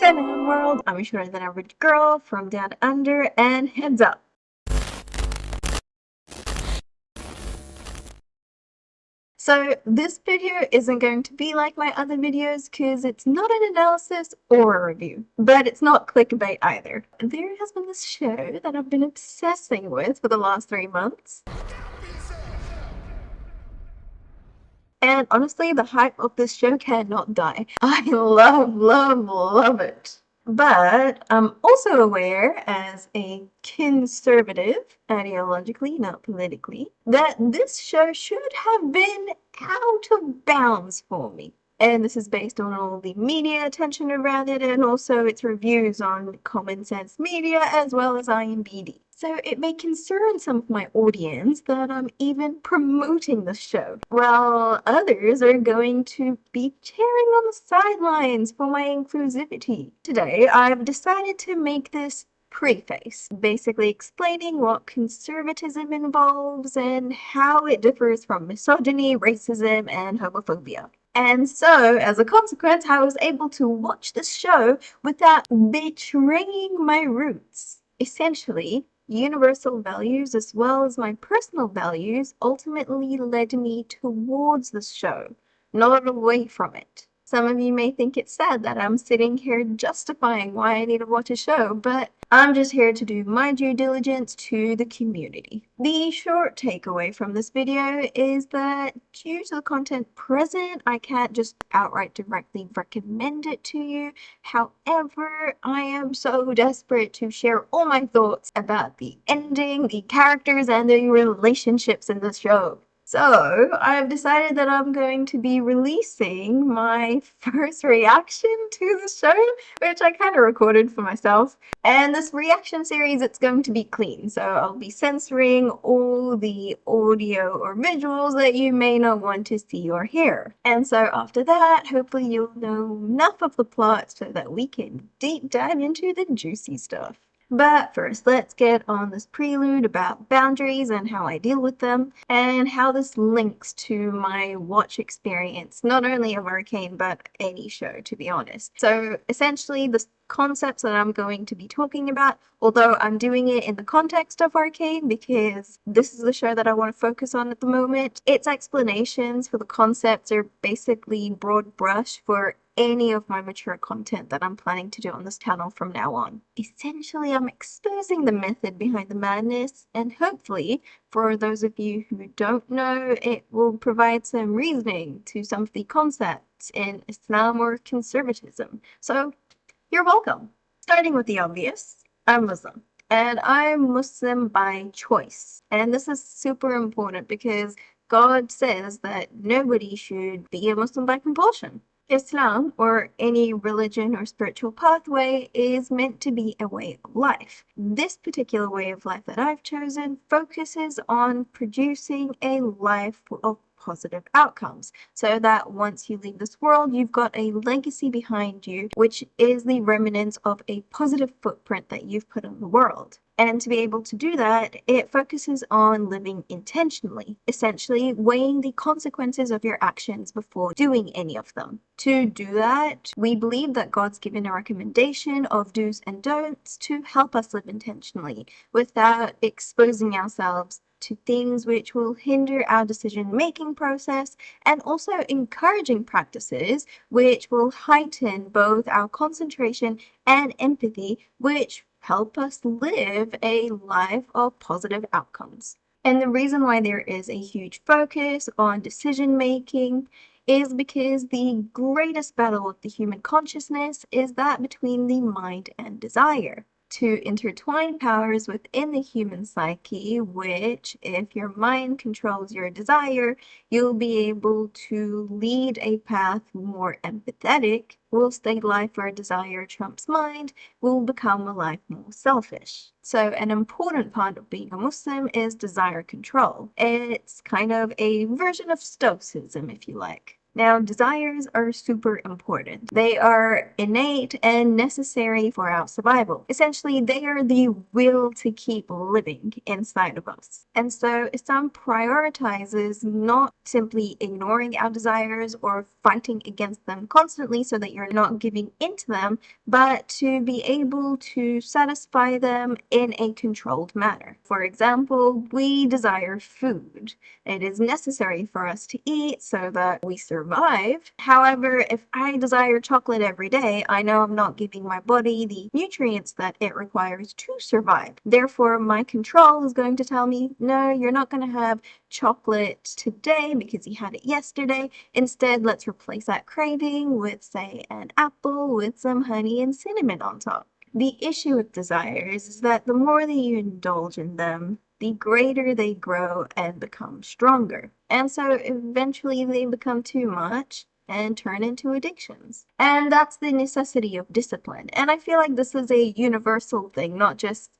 Cinnamon World, I'm shorter than average girl from down under, and heads up. So this video isn't going to be like my other videos because it's not an analysis or a review, but it's not clickbait either. There has been this show that I've been obsessing with for the last 3 months. And honestly, the hype of this show cannot die. I love it. But I'm also aware, as a conservative, ideologically, not politically, that this show should have been out of bounds for me. And this is based on all the media attention around it and also its reviews on Common Sense Media as well as IMDb. So it may concern some of my audience that I'm even promoting the show, while others are going to be cheering on the sidelines for my inclusivity. Today, I've decided to make this preface, basically explaining what conservatism involves and how it differs from misogyny, racism, and homophobia. And so, as a consequence, I was able to watch this show without betraying my roots. Essentially, universal values as well as my personal values ultimately led me towards this show, not away from it. Some of you may think it's sad that I'm sitting here justifying why I need to watch a show, but I'm just here to do my due diligence to the community. The short takeaway from this video is that due to the content present, I can't just outright directly recommend it to you. However, I am so desperate to share all my thoughts about the ending, the characters, and the relationships in this show. So, I've decided that I'm going to be releasing my first reaction to the show, which I kind of recorded for myself. And this reaction series, it's going to be clean, so I'll be censoring all the audio or visuals that you may not want to see or hear. And so after that, hopefully you'll know enough of the plot so that we can deep dive into the juicy stuff. But first, let's get on this prelude about boundaries and how I deal with them, and how this links to my watch experience, not only of Arcane, but any show, to be honest. So essentially, the concepts that I'm going to be talking about, although I'm doing it in the context of Arcane because this is the show that I want to focus on at the moment, its explanations for the concepts are basically broad brush for any of my mature content that I'm planning to do on this channel from now on. Essentially, I'm exposing the method behind the madness, and hopefully, for those of you who don't know, it will provide some reasoning to some of the concepts in Islam or conservatism. So, you're welcome. Starting with the obvious, I'm Muslim. And I'm Muslim by choice. And this is super important because God says that nobody should be a Muslim by compulsion. Islam, or any religion or spiritual pathway, is meant to be a way of life. This particular way of life that I've chosen focuses on producing a life of positive outcomes, so that once you leave this world, you've got a legacy behind you, which is the remnants of a positive footprint that you've put on the world. And to be able to do that, it focuses on living intentionally, essentially weighing the consequences of your actions before doing any of them. To do that, we believe that God's given a recommendation of do's and don'ts to help us live intentionally without exposing ourselves to things which will hinder our decision-making process, and also encouraging practices which will heighten both our concentration and empathy, which help us live a life of positive outcomes. And the reason why there is a huge focus on decision-making is because the greatest battle of the human consciousness is that between the mind and desire. Two intertwined powers within the human psyche, which, if your mind controls your desire, you'll be able to lead a path more empathetic, whilst a life where desire trumps mind will become a life more selfish. So an important part of being a Muslim is desire control. It's kind of a version of Stoicism, if you like. Now, desires are super important. They are innate and necessary for our survival. Essentially, they are the will to keep living inside of us. And so, some prioritizes not simply ignoring our desires or fighting against them constantly so that you're not giving into them, but to be able to satisfy them in a controlled manner. For example, we desire food. It is necessary for us to eat so that we survive. However, if I desire chocolate every day, I know I'm not giving my body the nutrients that it requires to survive. Therefore, my control is going to tell me, no, you're not going to have chocolate today because you had it yesterday. Instead, let's replace that craving with, say, an apple with some honey and cinnamon on top. The issue with desires is that the more that you indulge in them, the greater they grow and become stronger. And so eventually they become too much and turn into addictions. And that's the necessity of discipline. And I feel like this is a universal thing, not just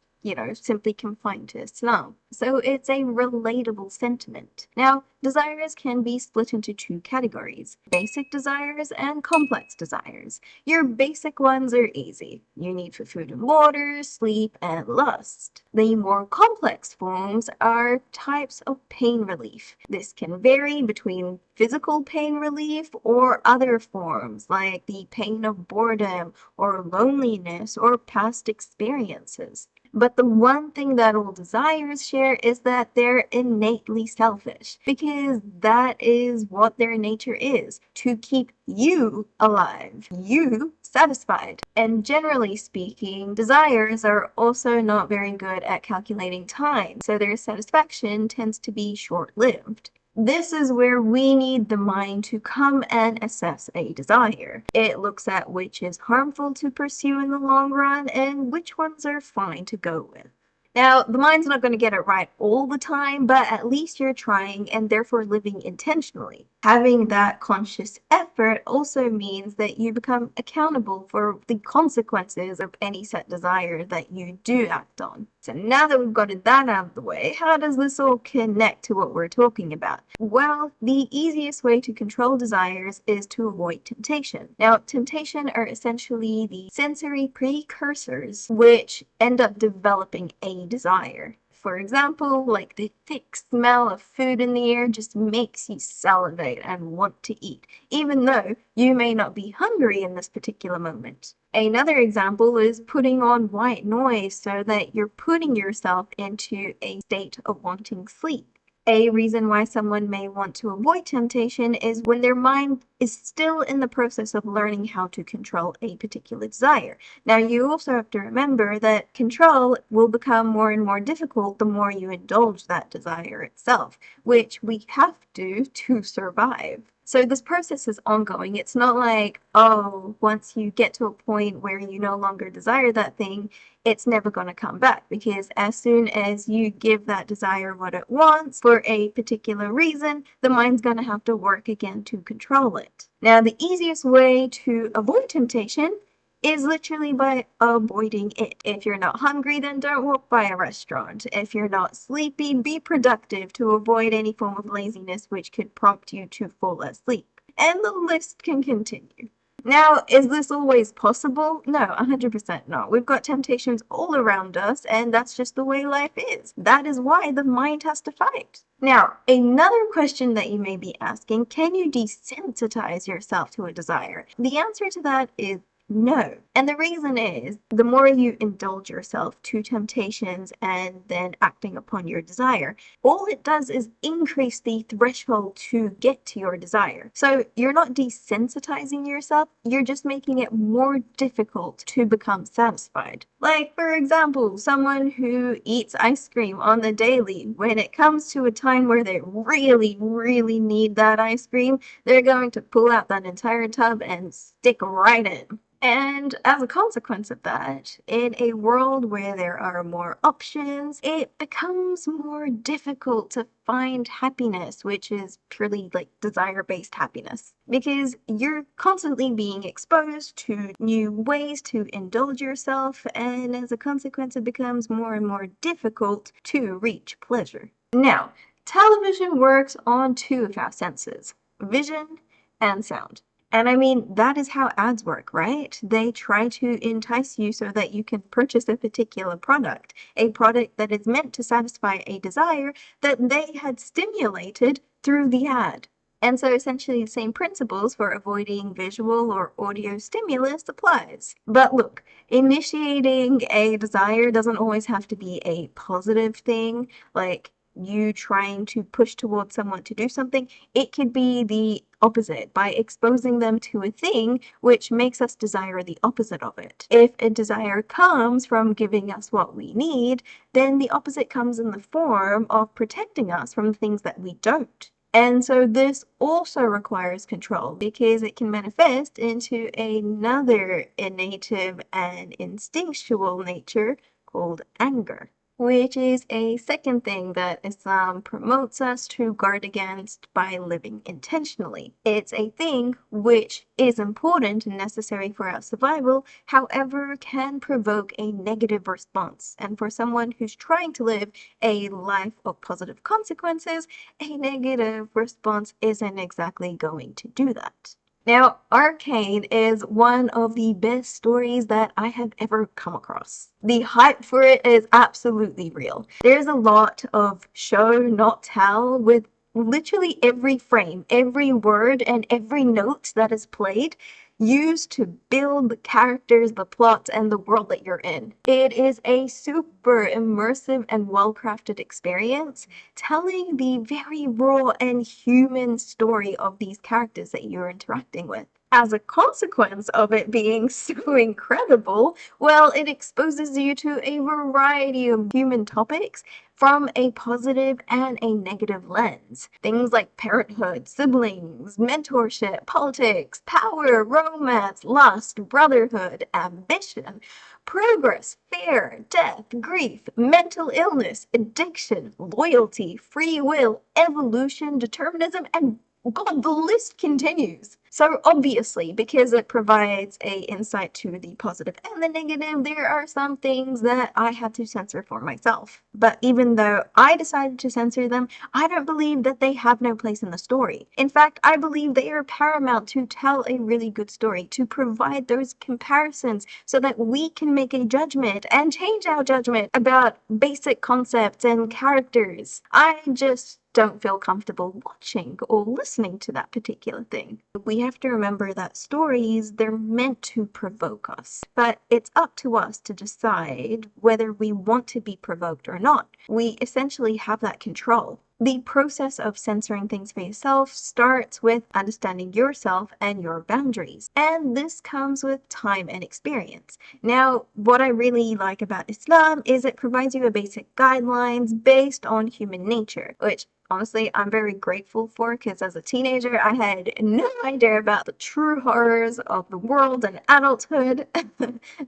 simply confined to Islam. So it's a relatable sentiment. Now, desires can be split into two categories: basic desires and complex desires. Your basic ones are easy. You need for food and water, sleep, and lust. The more complex forms are types of pain relief. This can vary between physical pain relief or other forms like the pain of boredom or loneliness or past experiences. But the one thing that all desires share is that they're innately selfish, because that is what their nature is, to keep you alive, you satisfied. And generally speaking, desires are also not very good at calculating time, so their satisfaction tends to be short-lived. This is where we need the mind to come and assess a desire. It looks at which is harmful to pursue in the long run and which ones are fine to go with. Now, the mind's not going to get it right all the time, but at least you're trying and therefore living intentionally. Having that conscious effort also means that you become accountable for the consequences of any set desire that you do act on. So now that we've got that out of the way, how does this all connect to what we're talking about? Well, the easiest way to control desires is to avoid temptation. Now, temptation are essentially the sensory precursors which end up developing a desire. For example, like the thick smell of food in the air just makes you salivate and want to eat, even though you may not be hungry in this particular moment. Another example is putting on white noise so that you're putting yourself into a state of wanting sleep. A reason why someone may want to avoid temptation is when their mind is still in the process of learning how to control a particular desire. Now, you also have to remember that control will become more and more difficult the more you indulge that desire itself, which we have to survive. So this process is ongoing. It's not like, oh, once you get to a point where you no longer desire that thing, it's never going to come back, because as soon as you give that desire what it wants for a particular reason, the mind's going to have to work again to control it. Now, the easiest way to avoid temptation is literally by avoiding it. If you're not hungry, then don't walk by a restaurant. If you're not sleepy, be productive to avoid any form of laziness which could prompt you to fall asleep. And the list can continue. Now, is this always possible? No, 100% not. We've got temptations all around us, and that's just the way life is. That is why the mind has to fight. Now, another question that you may be asking, can you desensitize yourself to a desire? The answer to that is no. And the reason is, the more you indulge yourself to temptations and then acting upon your desire, all it does is increase the threshold to get to your desire. So you're not desensitizing yourself, you're just making it more difficult to become satisfied. Like, for example, someone who eats ice cream on the daily, when it comes to a time where they really, really need that ice cream, they're going to pull out that entire tub and stick right in. And as a consequence of that, in a world where there are more options, it becomes more difficult to find happiness, which is purely like desire-based happiness, because you're constantly being exposed to new ways to indulge yourself, and as a consequence, it becomes more and more difficult to reach pleasure. Now, television works on two of our senses: vision and sound. And I mean, that is how ads work, right? They try to entice you so that you can purchase a particular product, a product that is meant to satisfy a desire that they had stimulated through the ad. And so essentially the same principles for avoiding visual or audio stimulus applies. But look, initiating a desire doesn't always have to be a positive thing, like you trying to push towards someone to do something. It could be the opposite by exposing them to a thing which makes us desire the opposite of it. If a desire comes from giving us what we need, then the opposite comes in the form of protecting us from things that we don't. And so this also requires control because it can manifest into another innate and instinctual nature called anger, which is a second thing that Islam promotes us to guard against by living intentionally. It's a thing which is important and necessary for our survival, however, can provoke a negative response. And for someone who's trying to live a life of positive consequences, a negative response isn't exactly going to do that. Now, Arcane is one of the best stories that I have ever come across. The hype for it is absolutely real. There's a lot of show, not tell, with literally every frame, every word, and every note that is played used to build the characters, the plot, and the world that you're in. It is a super immersive and well-crafted experience, telling the very raw and human story of these characters that you're interacting with. As a consequence of it being so incredible, well, it exposes you to a variety of human topics from a positive and a negative lens. Things like parenthood, siblings, mentorship, politics, power, romance, lust, brotherhood, ambition, progress, fear, death, grief, mental illness, addiction, loyalty, free will, evolution, determinism, and God, the list continues. So obviously, because it provides a insight to the positive and the negative, there are some things that I had to censor for myself. But even though I decided to censor them, I don't believe that they have no place in the story. In fact, I believe they are paramount to tell a really good story, to provide those comparisons so that we can make a judgment and change our judgment about basic concepts and characters. I just don't feel comfortable watching or listening to that particular thing. We have to remember that stories, they're meant to provoke us, but it's up to us to decide whether we want to be provoked or not. We essentially have that control. The process of censoring things for yourself starts with understanding yourself and your boundaries, and this comes with time and experience. Now, what I really like about Islam is it provides you a basic guidelines based on human nature, which honestly, I'm very grateful for because as a teenager, I had no idea about the true horrors of the world and adulthood.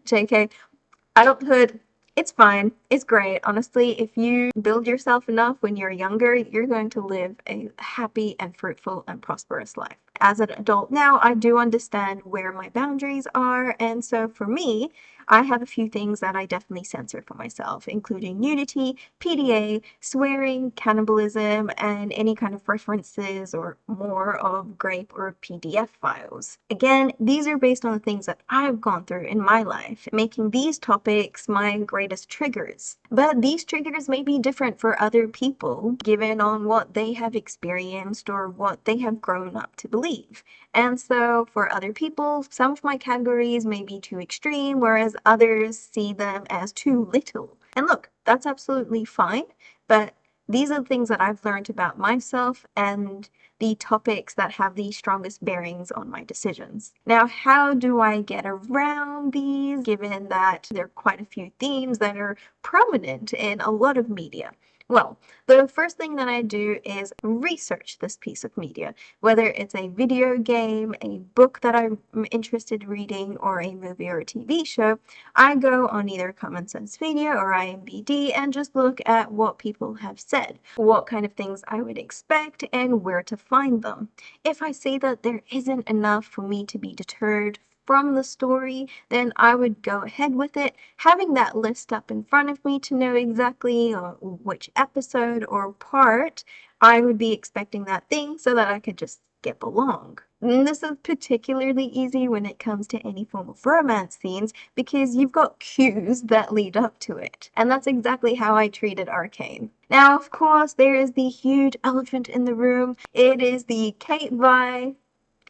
JK, adulthood, it's fine. It's great. Honestly, if you build yourself enough when you're younger, you're going to live a happy and fruitful and prosperous life. As an adult now, I do understand where my boundaries are, and so for me, I have a few things that I definitely censor for myself, including nudity, PDA, swearing, cannibalism, and any kind of references or more of grape or PDF files. Again, these are based on the things that I've gone through in my life, making these topics my greatest triggers. But these triggers may be different for other people, given on what they have experienced or what they have grown up to believe. And so for other people, some of my categories may be too extreme, whereas others see them as too little. And look, that's absolutely fine, but these are the things that I've learned about myself and the topics that have the strongest bearings on my decisions. Now, how do I get around these, given that there are quite a few themes that are prominent in a lot of media? Well, the first thing that I do is research this piece of media, whether it's a video game, a book that I'm interested in reading, or a movie or a TV show. I go on either Common Sense Media or IMBD and just look at what people have said, what kind of things I would expect, and where to find them. If I see that there isn't enough for me to be deterred from the story, then I would go ahead with it, having that list up in front of me to know exactly which episode or part I would be expecting that thing so that I could just skip along. And this is particularly easy when it comes to any form of romance scenes because you've got cues that lead up to it. And that's exactly how I treated Arcane. Now, of course, there is the huge elephant in the room. It is the Cait Vi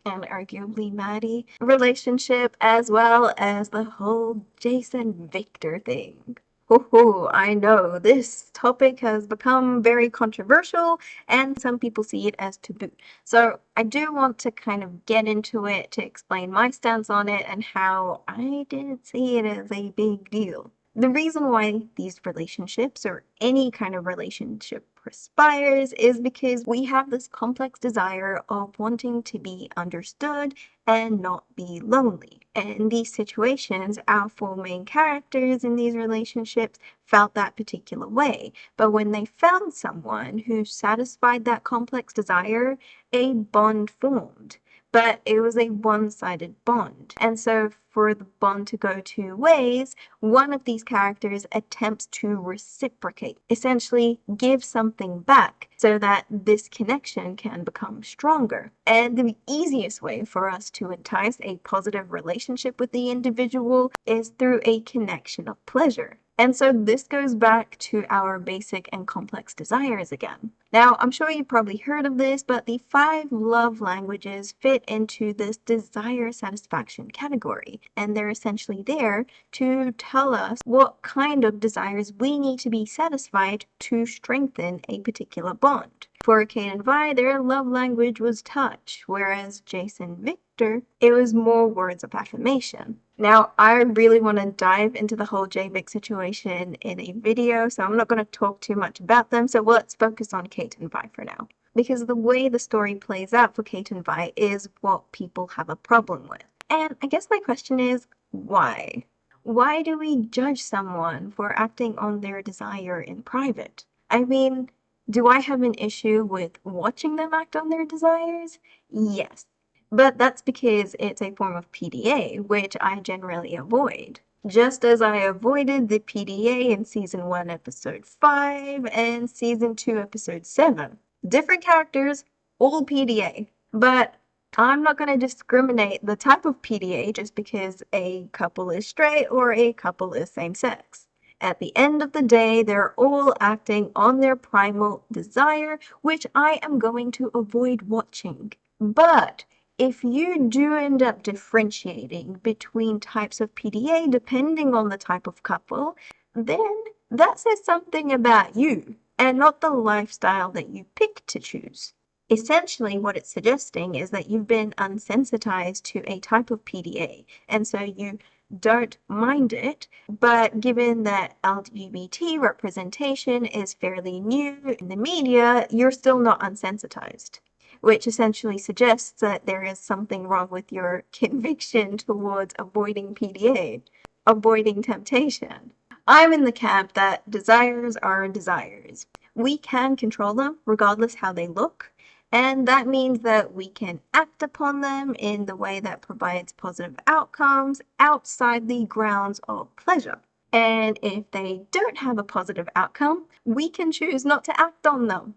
and arguably Maddie relationship, as well as the whole Jason Victor thing. Oh, I know this topic has become very controversial, and some people see it as taboo. So, I do want to kind of get into it to explain my stance on it and how I didn't see it as a big deal. The reason why these relationships or any kind of relationship perspires is because we have this complex desire of wanting to be understood and not be lonely. And in these situations, our four main characters in these relationships felt that particular way. But when they found someone who satisfied that complex desire, a bond formed. But it was a one-sided bond. And so for the bond to go two ways, one of these characters attempts to reciprocate, essentially give something back so that this connection can become stronger. And the easiest way for us to entice a positive relationship with the individual is through a connection of pleasure. And so this goes back to our basic and complex desires again. Now, I'm sure you've probably heard of this, but the 5 love languages fit into this desire satisfaction category. And they're essentially there to tell us what kind of desires we need to be satisfied to strengthen a particular bond. For Cait and Vi, their love language was touch, whereas Jason Victor, it was more words of affirmation. Now, I really want to dive into the whole JVic situation in a video, so I'm not going to talk too much about them, so let's focus on Cait and Vi for now. Because the way the story plays out for Cait and Vi is what people have a problem with. And I guess my question is, why? Why do we judge someone for acting on their desire in private? I mean, do I have an issue with watching them act on their desires? Yes. But that's because it's a form of PDA, which I generally avoid. Just as I avoided the PDA in Season 1, Episode 5, and Season 2, Episode 7. Different characters, all PDA. But I'm not going to discriminate the type of PDA just because a couple is straight or a couple is same sex. At the end of the day, they're all acting on their primal desire, which I am going to avoid watching. But if you do end up differentiating between types of PDA depending on the type of couple, then that says something about you and not the lifestyle that you pick to choose. Essentially, what it's suggesting is that you've been unsensitized to a type of PDA, and so you don't mind it, but given that LGBT representation is fairly new in the media, you're still not unsensitized, which essentially suggests that there is something wrong with your conviction towards avoiding PDA, avoiding temptation. I'm in the camp that desires are desires. We can control them regardless how they look, and that means that we can act upon them in the way that provides positive outcomes outside the grounds of pleasure. And if they don't have a positive outcome, we can choose not to act on them.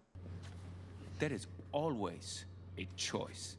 There is always a choice.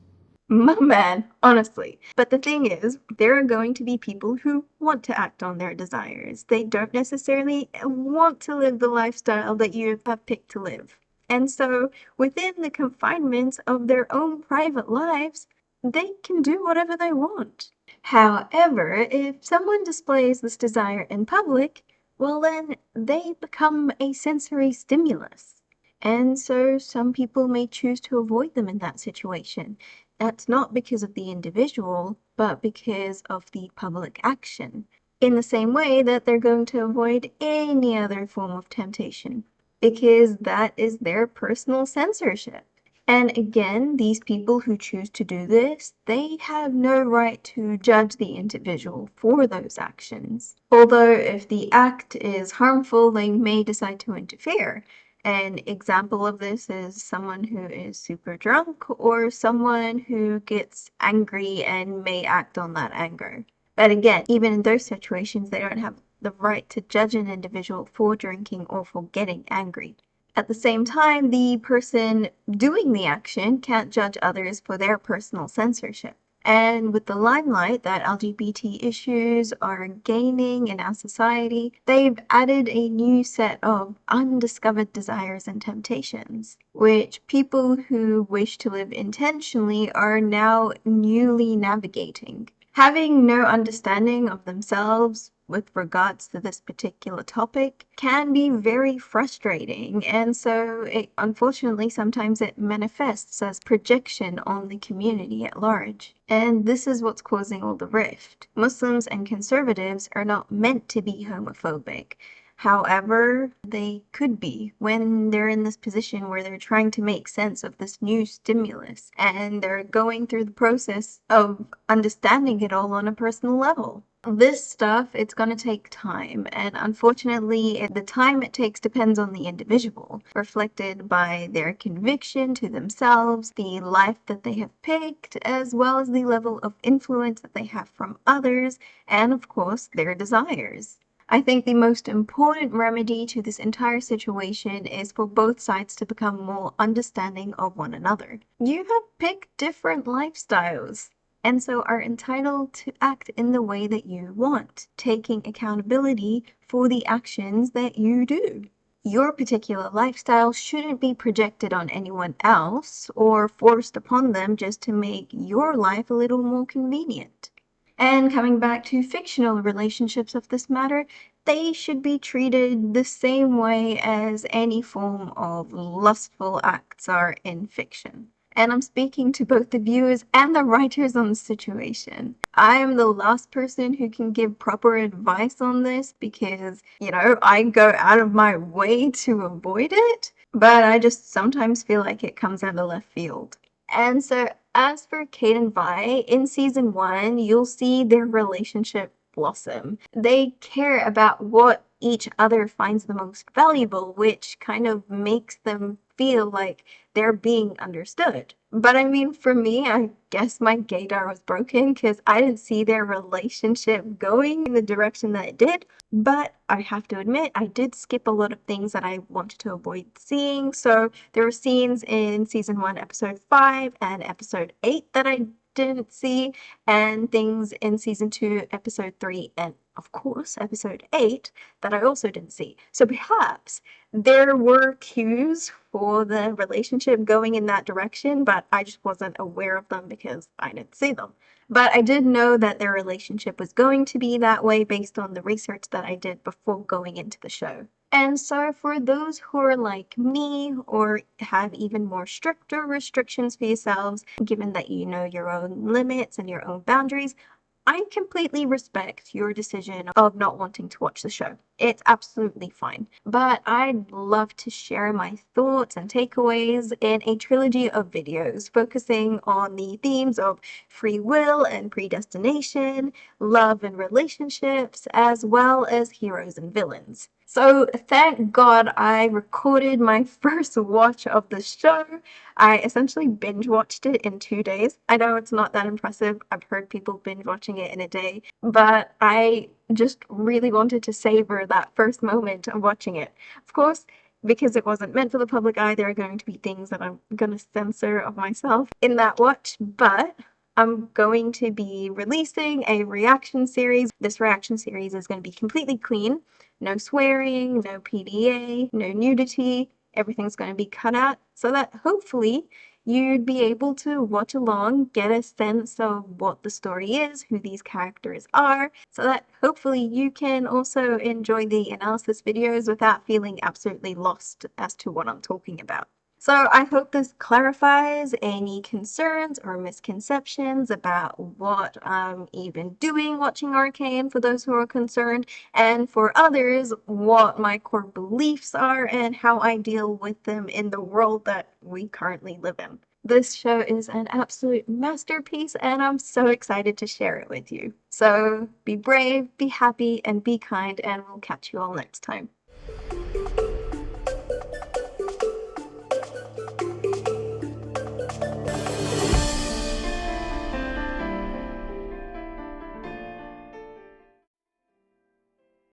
My man, honestly. But the thing is, there are going to be people who want to act on their desires. They don't necessarily want to live the lifestyle that you have picked to live. And so, within the confinements of their own private lives, they can do whatever they want. However, if someone displays this desire in public, well, then they become a sensory stimulus. And so some people may choose to avoid them in that situation. That's not because of the individual, but because of the public action. In the same way that they're going to avoid any other form of temptation, because that is their personal censorship. And again, these people who choose to do this, they have no right to judge the individual for those actions. Although if the act is harmful, they may decide to interfere. An example of this is someone who is super drunk or someone who gets angry and may act on that anger. But again, even in those situations, they don't have the right to judge an individual for drinking or for getting angry. At the same time, the person doing the action can't judge others for their personal censorship. And with the limelight that LGBT issues are gaining in our society, they've added a new set of undiscovered desires and temptations, which people who wish to live intentionally are now newly navigating. Having no understanding of themselves with regards to this particular topic can be very frustrating, and so unfortunately sometimes it manifests as projection on the community at large. And this is what's causing all the rift. Muslims and conservatives are not meant to be homophobic. However, they could be when they're in this position where they're trying to make sense of this new stimulus and they're going through the process of understanding it all on a personal level. This stuff, it's going to take time, and unfortunately, the time it takes depends on the individual, reflected by their conviction to themselves, the life that they have picked, as well as the level of influence that they have from others, and of course, their desires. I think the most important remedy to this entire situation is for both sides to become more understanding of one another. You have picked different lifestyles, and so are entitled to act in the way that you want, taking accountability for the actions that you do. Your particular lifestyle shouldn't be projected on anyone else or forced upon them just to make your life a little more convenient. And coming back to fictional relationships of this matter, they should be treated the same way as any form of lustful acts are in fiction. And I'm speaking to both the viewers and the writers on the situation. I am the last person who can give proper advice on this because, I go out of my way to avoid it, but I just sometimes feel like it comes out of left field. And so, as for Cait Vi, in season 1, you'll see their relationship blossom. They care about what each other finds the most valuable, which kind of makes them feel like they're being understood. But I mean, for me, I guess my gaydar was broken because I didn't see their relationship going in the direction that it did. But I have to admit, I did skip a lot of things that I wanted to avoid seeing. So there were scenes in season 1, episode 5, and episode 8 that I didn't see, and things in season 2, episode 3, and of course, episode 8 that I also didn't see. So perhaps there were cues for the relationship going in that direction, but I just wasn't aware of them because I didn't see them. But I did know that their relationship was going to be that way based on the research that I did before going into the show. And so for those who are like me or have even more stricter restrictions for yourselves, given that you know your own limits and your own boundaries, I completely respect your decision of not wanting to watch the show. It's absolutely fine. But I'd love to share my thoughts and takeaways in a trilogy of videos focusing on the themes of free will and predestination, love and relationships, as well as heroes and villains. So thank God I recorded my first watch of the show. I essentially binge watched it in 2 days. I know it's not that impressive. I've heard people binge watching it in a day, but I just really wanted to savor that first moment of watching it. Of course, because it wasn't meant for the public eye, there are going to be things that I'm going to censor of myself in that watch, but I'm going to be releasing a reaction series. This reaction series is going to be completely clean. No swearing, no PDA, no nudity. Everything's going to be cut out so that hopefully you'd be able to watch along, get a sense of what the story is, who these characters are, so that hopefully you can also enjoy the analysis videos without feeling absolutely lost as to what I'm talking about. So I hope this clarifies any concerns or misconceptions about what I'm even doing watching Arcane for those who are concerned, and for others, what my core beliefs are and how I deal with them in the world that we currently live in. This show is an absolute masterpiece, and I'm so excited to share it with you. So be brave, be happy, and be kind, and we'll catch you all next time.